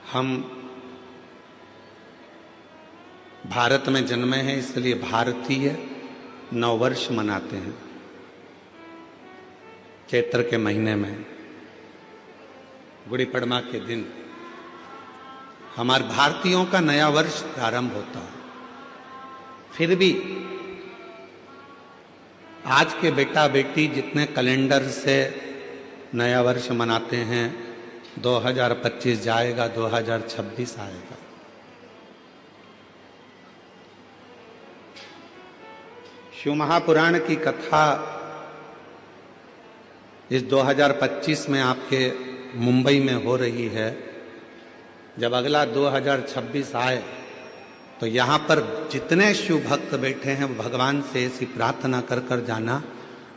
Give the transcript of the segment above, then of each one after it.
हम भारत में जन्मे हैं, इसलिए भारतीय नववर्ष मनाते हैं चैत्र के महीने में, गुड़ी पड़वा के दिन हमारे भारतीयों का नया वर्ष प्रारंभ होता है। फिर भी आज के बेटा बेटी जितने कैलेंडर से नया वर्ष मनाते हैं, 2025 जाएगा, 2026 आएगा। शिव महापुराण की कथा इस 2025 में आपके मुंबई में हो रही है। जब अगला 2026 आए तो यहाँ पर जितने शिव भक्त बैठे हैं वो भगवान से ऐसी प्रार्थना कर कर जाना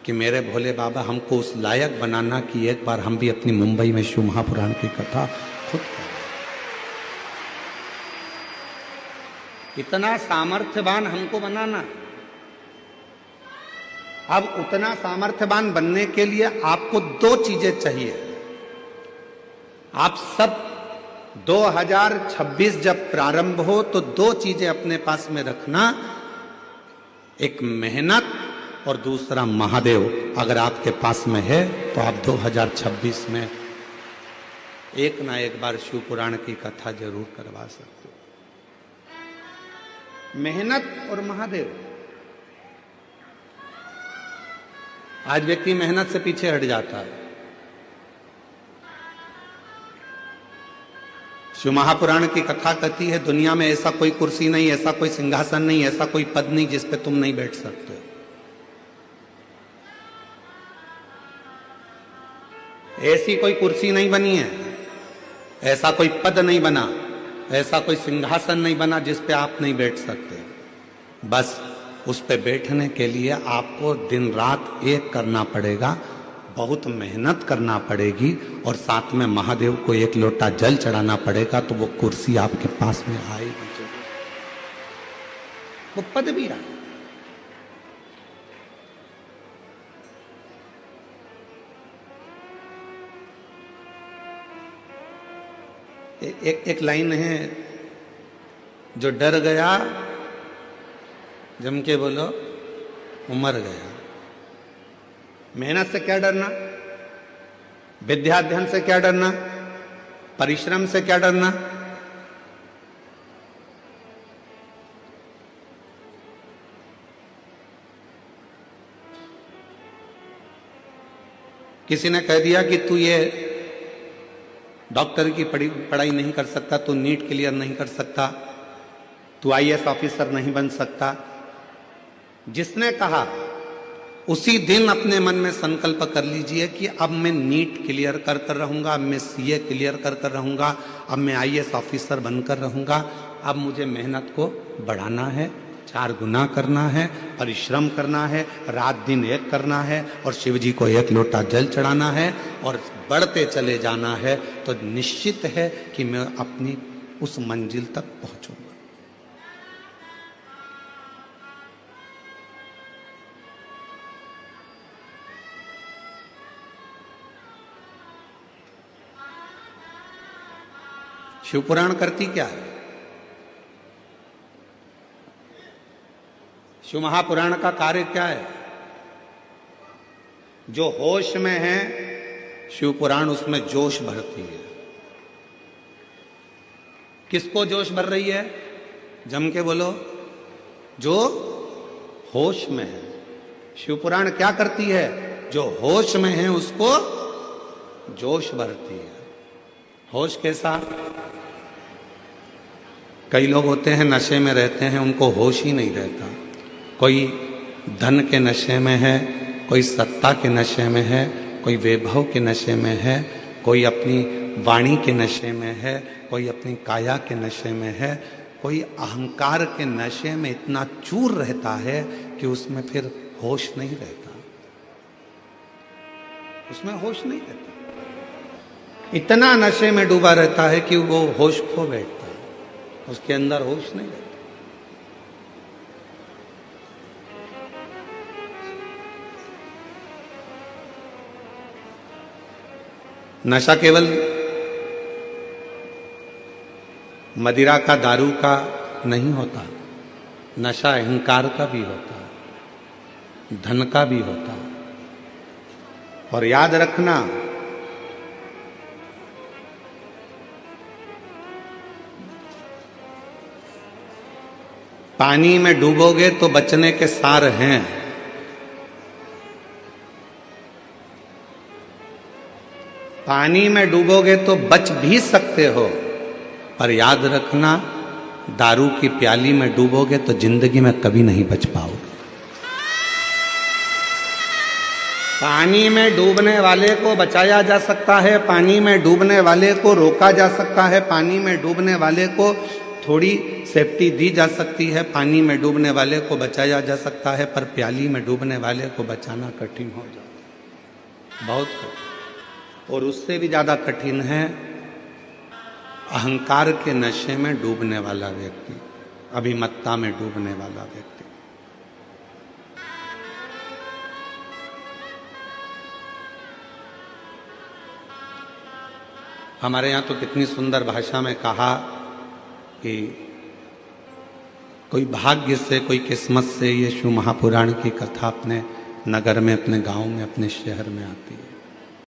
कि मेरे भोले बाबा हमको उस लायक बनाना कि एक बार हम भी अपनी मुंबई में शिव महापुराण की कथा खुद करें। इतना सामर्थ्यवान हमको बनाना। अब उतना सामर्थ्यवान बनने के लिए आपको दो चीजें चाहिए। आप सब 2026 जब प्रारंभ हो तो दो चीजें अपने पास में रखना, एक मेहनत और दूसरा महादेव। अगर आपके पास में है तो आप 2026 में एक ना एक बार शिव पुराण की कथा जरूर करवा सकते हो। मेहनत और महादेव। आज व्यक्ति मेहनत से पीछे हट जाता है। शिव महापुराण की कथा कहती है दुनिया में ऐसा कोई कुर्सी नहीं, ऐसा कोई सिंहासन नहीं, ऐसा कोई पद नहीं जिस पे तुम नहीं बैठ सकते। ऐसी कोई कुर्सी नहीं बनी है, ऐसा कोई पद नहीं बना, ऐसा कोई सिंहासन नहीं बना जिस पे आप नहीं बैठ सकते। बस उस पे बैठने के लिए आपको दिन रात एक करना पड़ेगा, बहुत मेहनत करना पड़ेगी और साथ में महादेव को एक लोटा जल चढ़ाना पड़ेगा, तो वो कुर्सी आपके पास में आएगी जरूर, वो पद भी आए। एक लाइन है, जो डर गया जम के बोलो वो मर गया। मेहनत से क्या डरना, विद्याध्ययन से क्या डरना, परिश्रम से क्या डरना। किसी ने कह दिया कि तू ये डॉक्टर की पढ़ाई नहीं कर सकता, तू नीट क्लियर नहीं कर सकता, तू आईएएस ऑफिसर नहीं बन सकता। जिसने कहा उसी दिन अपने मन में संकल्प कर लीजिए कि अब मैं नीट क्लियर कर कर रहूंगा, अब मैं सीए क्लियर कर कर रहूंगा, अब मैं आईएएस ऑफिसर बनकर रहूंगा। अब मुझे मेहनत को बढ़ाना है, 4 गुना करना है, परिश्रम करना है, रात दिन एक करना है और शिव जी को एक लोटा जल चढ़ाना है और बढ़ते चले जाना है। तो निश्चित है कि मैं अपनी उस मंजिल तक पहुंचूंगा। शिव पुराण करती क्या है? शिव महापुराण का कार्य क्या है? जो होश में है शिव पुराण उसमें जोश भरती है। किसको जोश भर रही है? जम के बोलो, जो होश में है। शिव पुराण क्या करती है? जो होश में है उसको जोश भरती है। होश कैसा? कई लोग होते हैं नशे में रहते हैं, उनको होश ही नहीं रहता। कोई धन के नशे में है, कोई सत्ता के नशे में है, कोई वैभव के नशे में है, कोई अपनी वाणी के नशे में है, कोई अपनी काया के नशे में है, कोई अहंकार के नशे में इतना चूर रहता है कि उसमें फिर होश नहीं रहता, उसमें होश नहीं रहता। इतना नशे में डूबा रहता है कि वो होश खो बैठता है, उसके अंदर होश नहीं रहता। नशा केवल मदिरा का, दारू का नहीं होता, नशा अहंकार का भी होता है, धन का भी होता है। और याद रखना, पानी में डूबोगे तो बचने के सार हैं, पानी में डूबोगे तो बच भी सकते हो, पर याद रखना दारू की प्याली में डूबोगे तो जिंदगी में कभी नहीं बच पाओगे। पानी में डूबने वाले को बचाया जा सकता है, पानी में डूबने वाले को रोका जा सकता है, पानी में डूबने वाले को थोड़ी सेफ्टी दी जा सकती है, पानी में डूबने वाले को बचाया जा सकता है, पर प्याली में डूबने वाले को बचाना कठिन हो जाता है, बहुत कठिन। और उससे भी ज़्यादा कठिन है अहंकार के नशे में डूबने वाला व्यक्ति, अभिमत्ता में डूबने वाला व्यक्ति। हमारे यहाँ तो कितनी सुंदर भाषा में कहा कि कोई भाग्य से, कोई किस्मत से यीशु महापुराण की कथा अपने नगर में, अपने गांव में, अपने शहर में आती है।